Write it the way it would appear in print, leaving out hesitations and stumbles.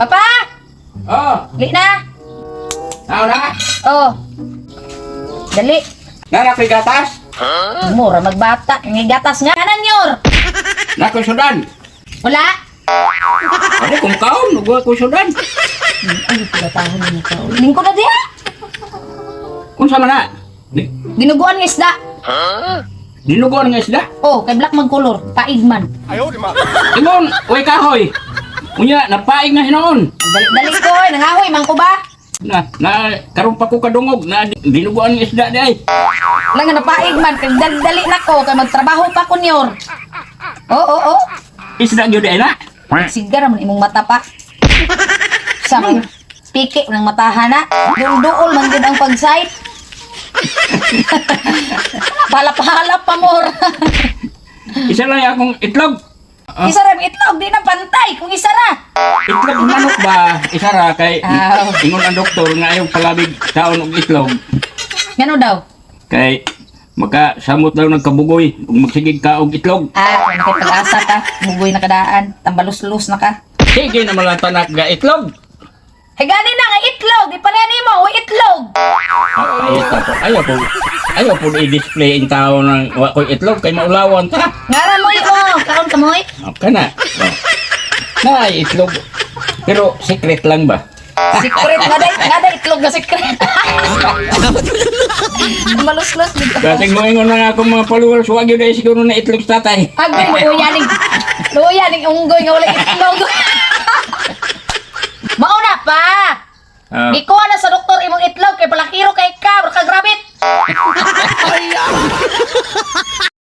Papa! Oh, Dali na! tao na. Oh. Dali. Nanak may gatas. Mura magbata. Ngay gatas nga. Kanan yor. Nakoy sudan. Wala. Ano kung kaon, nagwa ko sudan. Ay, pinatahon niya ka. Lingko na diya. Kung sama na. Dinuguan ng isda. Dinuguan nga isda. Oh, kay black magkulor. Paigman. Ingon, uy kahoy. Unya, napaig na hinoon. Dali ko. Nangahoy, mangko ba? Karon pa ko kadungog na dinuguan nga isda di ay. Lang nga napaigman. Kay dali na ko. Kay magtrabaho pa ko niyor. Oh. Isda gyud ay na. Sigar man imong mata pa. Sa may piki ng matahana. Duol man gud ang pag-sight. Halap-halap pa more. Isa lang akong itlog. Isa ra itlog di na pantay kung isa ra. Itlog manok ba? Isa ra kay Aw. ingon ang doktor nga ayaw palabig taon og itlog. Ngano daw? Kay makasamot daw nagkabugoy ug magsigig ka og itlog. Kung nakipag-asa ka, bugoy na kadaan, tambalus-lus na ka. Sige na malatanak ga itlog. Hey, gani na nga itlog, di pala nimo, itlog. Ayaw po i-display in tao ng wa ko'y itlog kay maulawan ta. Ngara mo karon ka mo Okay na. Na itlog. Pero secret lang ba? Secret nga day itlog na secret. Malus-lus dito. Kasi mo ingon na nga akong mga followers, wag yun ay siguro na itlog sa tatay. Agay luyaning unggoy nga wala itlog. Mauna pa. Ikuha na sa doktor imong itlog kay palakiro kay ka, baka grabit.